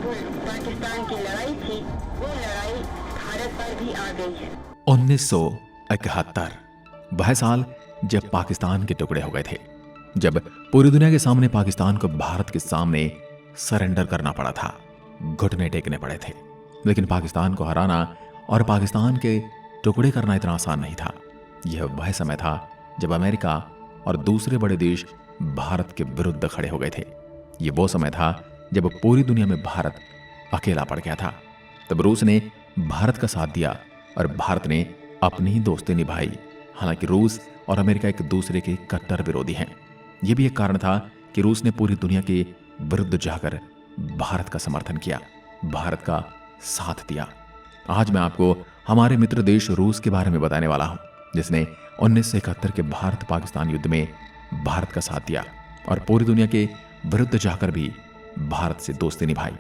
पाकिस्तान की लड़ाई थी, वो लड़ाई भारत पर भी आ गई है। 1971 वह साल जब पाकिस्तान के टुकड़े हो गए थे, जब पूरी दुनिया के सामने पाकिस्तान को भारत के सामने सरेंडर करना पड़ा था, घुटने टेकने पड़े थे। लेकिन पाकिस्तान को हराना और पाकिस्तान के टुकड़े करना इतना आसान नहीं था। यह वह समय था जब अमेरिका और दूसरे बड़े देश भारत के विरुद्ध खड़े हो गए थे। यह वो समय था जब पूरी दुनिया में भारत अकेला पड़ गया था। तब रूस ने भारत का साथ दिया और भारत ने अपनी ही दोस्ती निभाई। हालांकि रूस और अमेरिका एक दूसरे के कट्टर विरोधी हैं। यह भी एक कारण था कि रूस ने पूरी दुनिया के विरुद्ध जाकर भारत का समर्थन किया, भारत का साथ दिया। आज मैं आपको हमारे मित्र देश रूस के बारे में बताने वाला हूं, जिसने 1971 के भारत पाकिस्तान युद्ध में भारत का साथ दिया और पूरी दुनिया के विरुद्ध जाकर भी भारत से दोस्ती निभाई।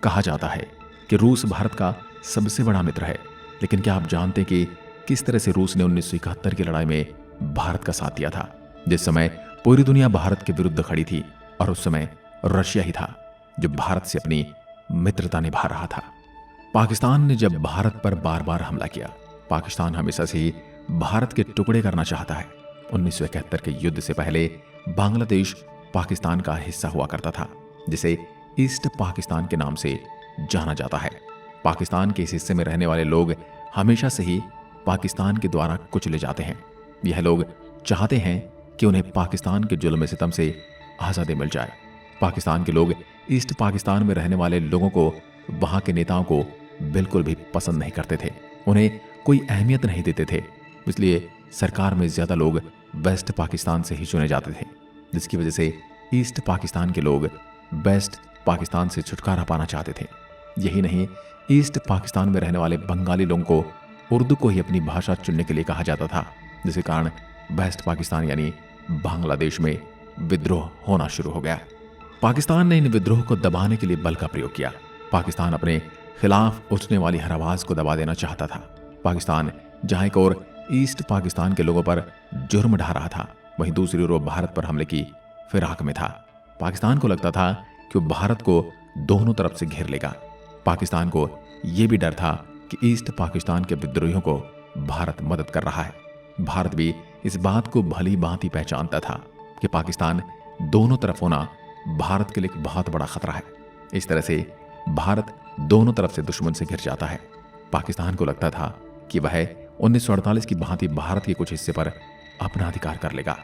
कहा जाता है कि रूस भारत का सबसे बड़ा मित्र है, लेकिन क्या आप जानते हैं कि किस तरह से रूस ने 1971 की लड़ाई में भारत का साथ दिया था, जिस समय पूरी दुनिया भारत के विरुद्ध खड़ी थी और उस समय रशिया ही था जो भारत से अपनी मित्रता निभा रहा था। पाकिस्तान ने जब भारत पर बार बार हमला किया, पाकिस्तान हमेशा से ही भारत के टुकड़े करना चाहता है। 1971 के युद्ध से पहले बांग्लादेश पाकिस्तान का हिस्सा हुआ करता था, जिसे ईस्ट पाकिस्तान के नाम से जाना जाता है। पाकिस्तान के इस हिस्से में रहने वाले लोग हमेशा से ही पाकिस्तान के द्वारा कुचले जाते हैं। यह लोग चाहते हैं कि उन्हें पाकिस्तान के जुल्म सितम से आज़ादी मिल जाए। पाकिस्तान के लोग ईस्ट पाकिस्तान में रहने वाले लोगों को, वहां के नेताओं को बिल्कुल भी पसंद नहीं करते थे, उन्हें कोई अहमियत नहीं देते थे। इसलिए सरकार में ज्यादा लोग वेस्ट पाकिस्तान से ही चुने जाते थे, जिसकी वजह से ईस्ट पाकिस्तान के लोग वेस्ट पाकिस्तान से छुटकारा पाना चाहते थे। यही नहीं, ईस्ट पाकिस्तान में रहने वाले बंगाली लोगों को उर्दू को ही अपनी भाषा चुनने के लिए कहा जाता था, जिसके कारण वेस्ट पाकिस्तान यानी बांग्लादेश में विद्रोह होना शुरू हो गया। पाकिस्तान ने इन विद्रोह को दबाने के लिए बल का प्रयोग किया। पाकिस्तान अपने खिलाफ उठने वाली हर आवाज को दबा देना चाहता था। पाकिस्तान जहां एक और ईस्ट पाकिस्तान के लोगों पर जुर्म ढा रहा था, वहीं दूसरी ओर भारत पर हमले की फिराक में था। पाकिस्तान को लगता था कि वो भारत को दोनों तरफ से घेर लेगा। पाकिस्तान को यह भी डर था कि ईस्ट पाकिस्तान के विद्रोहियों को भारत मदद कर रहा है। भारत भी इस बात को भली भांति पहचानता था कि पाकिस्तान दोनों तरफ होना भारत के लिए एक बहुत बड़ा खतरा है। इस तरह से भारत दोनों तरफ से दुश्मन से घिर जाता है। पाकिस्तान को लगता था कि वह 1948 की भांति भारत के कुछ हिस्से पर अपना अधिकार कर लेगा।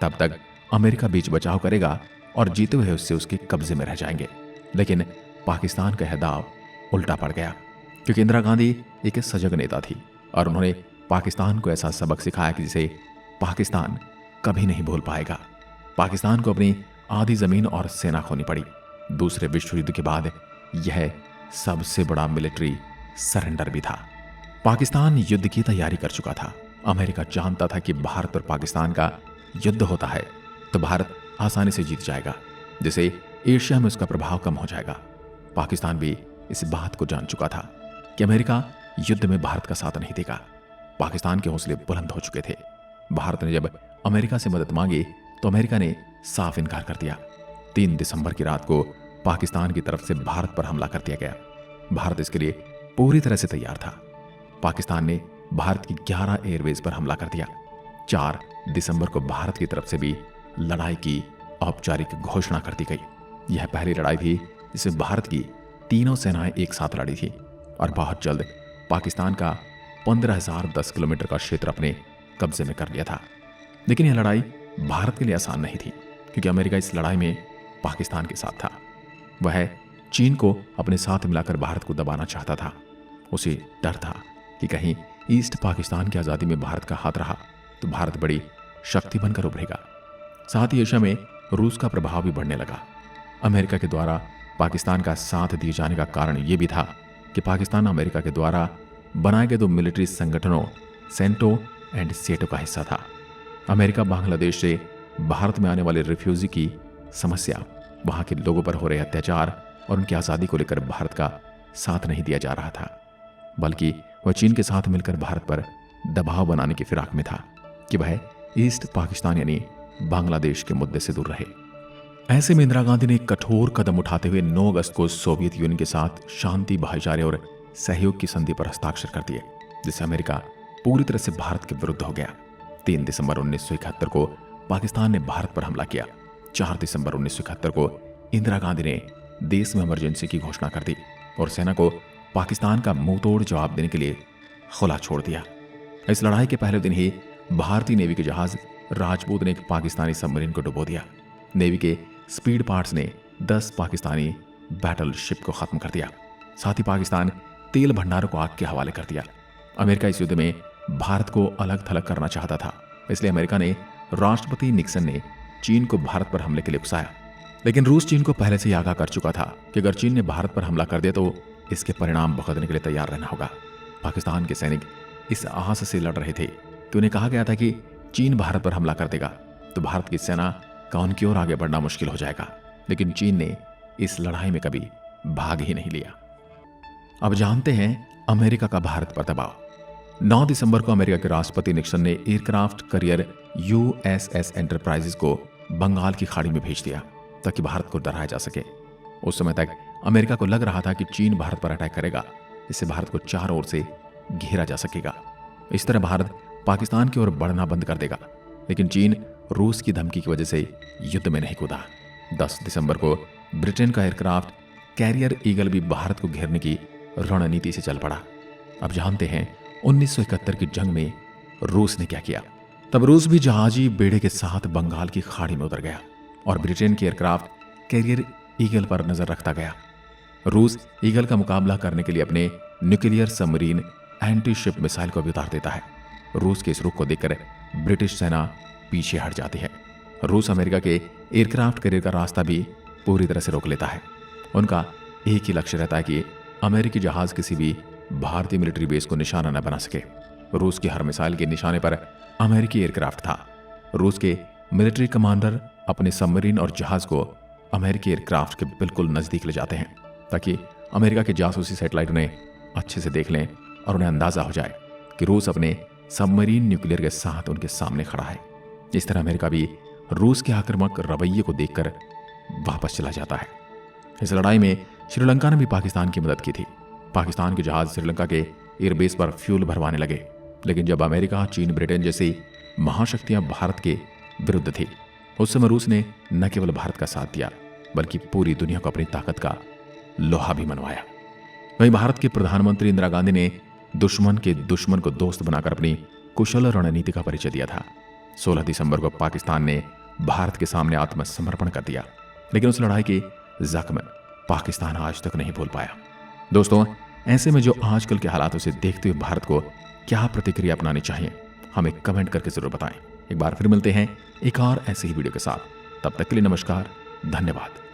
तब तक अमेरिका बीच बचाव करेगा और जीते हुए उससे उसके कब्जे में रह जाएंगे। लेकिन पाकिस्तान का यह दाव उल्टा पड़ गया, क्योंकि इंदिरा गांधी एक सजग नेता थी और उन्होंने पाकिस्तान को ऐसा सबक सिखाया कि जिसे पाकिस्तान कभी नहीं भूल पाएगा। पाकिस्तान को अपनी आधी जमीन और सेना खोनी पड़ी। दूसरे विश्व युद्ध के बाद यह सबसे बड़ा मिलिट्री सरेंडर भी था। पाकिस्तान युद्ध की तैयारी कर चुका था। अमेरिका जानता था कि भारत और पाकिस्तान का युद्ध होता है तो भारत आसानी से जीत जाएगा, जिससे एशिया में उसका प्रभाव कम हो जाएगा। पाकिस्तान भी इस बात को जान चुका था कि अमेरिका युद्ध में भारत का साथ नहीं देगा। पाकिस्तान के हौसले बुलंद हो चुके थे। भारत ने जब अमेरिका से मदद मांगी तो अमेरिका ने साफ इनकार कर दिया। 3 दिसंबर की रात को पाकिस्तान की तरफ से भारत पर हमला कर दिया गया। भारत इसके लिए पूरी तरह से तैयार था। पाकिस्तान ने भारत की 11 एयरवेज पर हमला कर दिया। 4 दिसंबर को भारत की तरफ से भी लड़ाई की औपचारिक घोषणा कर दी गई। यह पहली लड़ाई थी जिसमें भारत की तीनों सेनाएं एक साथ लड़ी थी और बहुत जल्द पाकिस्तान का 15,010 किलोमीटर का क्षेत्र अपने कब्जे में कर लिया था। लेकिन यह लड़ाई भारत के लिए आसान नहीं थी, क्योंकि अमेरिका इस लड़ाई में पाकिस्तान के साथ था। वह चीन को अपने साथ मिलाकर भारत को दबाना चाहता था। उसे डर था कि कहीं ईस्ट पाकिस्तान की आज़ादी में भारत का हाथ रहा तो भारत बड़ी शक्ति बनकर उभरेगा। साथ ही एशिया में रूस का प्रभाव भी बढ़ने लगा। अमेरिका के द्वारा पाकिस्तान का साथ दिए जाने का कारण यह भी था कि पाकिस्तान अमेरिका के द्वारा बनाए गए 2 मिलिट्री संगठनों सेंटो एंड सेटो का हिस्सा था। अमेरिका बांग्लादेश से भारत में आने वाले रिफ्यूजी की समस्या, वहां के लोगों पर हो रहे अत्याचार और उनकी आज़ादी को लेकर भारत का साथ नहीं दिया जा रहा था, बल्कि वह चीन के साथ मिलकर भारत पर दबाव बनाने की फिराक में था कि वह ईस्ट पाकिस्तान यानी बांग्लादेश के मुद्दे से दूर रहे। ऐसे में इंदिरा गांधी ने एक कठोर कदम उठाते हुए 9 अगस्त को सोवियत यूनियन के साथ शांति, भाईचारे और सहयोग की संधि पर हस्ताक्षर कर दिए, जिससे अमेरिका पूरी तरह से भारत के विरुद्ध हो गया। 3 दिसंबर 1971 को पाकिस्तान ने भारत पर हमला किया। 4 दिसंबर 1971 को इंदिरा गांधी ने देश में इमरजेंसी की घोषणा कर दी और सेना को पाकिस्तान का मुंहतोड़ जवाब देने के लिए खुला छोड़ दिया। इस लड़ाई के पहले दिन ही भारतीय नेवी के जहाज राजपूत ने एक पाकिस्तानी सबमरीन को डुबो दिया। नेवी के स्पीड पार्ट्स ने 10 पाकिस्तानी बैटल शिप को खत्म कर दिया। साथ ही पाकिस्तान तेल भंडारों को आग के हवाले कर दिया। अमेरिका इस युद्ध में भारत को अलग थलग करना चाहता था, इसलिए अमेरिका ने राष्ट्रपति निक्सन ने चीन को भारत पर हमले के लिए उकसाया। लेकिन रूस चीन को पहले से ही आगाह कर चुका था कि अगर चीन ने भारत पर हमला कर दिया तो इसके परिणाम भुगतने के लिए तैयार रहना होगा। पाकिस्तान के सैनिक इस आस से लड़ रहे थे कि उन्हें कहा गया था कि चीन भारत पर हमला कर देगा तो भारत की सेना का उनकी ओर आगे बढ़ना मुश्किल हो जाएगा। लेकिन चीन ने इस लड़ाई में कभी भाग ही नहीं लिया। अब जानते हैं अमेरिका का भारत पर दबाव। 9 दिसंबर को अमेरिका के राष्ट्रपति निक्सन ने एयरक्राफ्ट कैरियर USS एंटरप्राइजेस को बंगाल की खाड़ी में भेज दिया ताकि भारत को डराया जा सके। उस समय तक अमेरिका को लग रहा था कि चीन भारत पर अटैक करेगा, इससे भारत को चारों ओर से घेरा जा सकेगा। इस तरह भारत पाकिस्तान की ओर बढ़ना बंद कर देगा। लेकिन चीन रूस की धमकी की वजह से युद्ध में नहीं कूदा। 10 दिसंबर को ब्रिटेन का एयरक्राफ्ट कैरियर ईगल भी भारत को घेरने की रणनीति से चल पड़ा। अब जानते हैं 1971 की जंग में रूस ने क्या किया। तब रूस भी जहाजी बेड़े के साथ बंगाल की खाड़ी में उतर गया और ब्रिटेन के एयरक्राफ्ट कैरियर ईगल पर नजर रखता गया। रूस ईगल का मुकाबला करने के लिए अपने nuclear submarine anti ship missile को भी उतार देता है। रूस के इस रुख को देखकर ब्रिटिश सेना पीछे हट जाती है। रूस अमेरिका के एयरक्राफ्ट कैरियर का रास्ता भी पूरी तरह से रोक लेता है। उनका एक ही लक्ष्य रहता है कि अमेरिकी जहाज किसी भी भारतीय मिलिट्री बेस को निशाना न बना सके। रूस की हर मिसाइल के निशाने पर अमेरिकी एयरक्राफ्ट था। रूस के मिलिट्री कमांडर अपने सबमरीन और जहाज को अमेरिकी एयरक्राफ्ट के बिल्कुल नजदीक ले जाते हैं ताकि अमेरिका के जासूसी सैटेलाइट उन्हें अच्छे से देख लें और उन्हें अंदाजा हो जाए कि रूस अपने सबमरीन न्यूक्लियर के साथ उनके सामने खड़ा है। इस तरह अमेरिका भी रूस के आक्रामक रवैये को देखकर वापस चला जाता है। इस लड़ाई में श्रीलंका ने भी पाकिस्तान की मदद की थी। पाकिस्तान के जहाज श्रीलंका के एयरबेस पर फ्यूल भरवाने लगे। लेकिन जब अमेरिका, चीन, ब्रिटेन जैसी महाशक्तियां भारत के विरुद्ध थी, उस समय रूस ने न केवल भारत का साथ दिया बल्कि पूरी दुनिया को अपनी ताकत का लोहा भी मनवाया। वहीं भारत के प्रधानमंत्री इंदिरा गांधी ने दुश्मन के दुश्मन को दोस्त बनाकर अपनी कुशल रणनीति का परिचय दिया था। 16 दिसंबर को पाकिस्तान ने भारत के सामने आत्मसमर्पण कर दिया, लेकिन उस लड़ाई के जख्म पाकिस्तान आज तक नहीं भूल पाया। दोस्तों, ऐसे में जो आजकल के हालातों से देखते हुए भारत को क्या प्रतिक्रिया अपनानी चाहिए, हमें कमेंट करके जरूर बताएं। एक बार फिर मिलते हैं एक और ऐसे ही वीडियो के साथ। तब तक के लिए नमस्कार, धन्यवाद।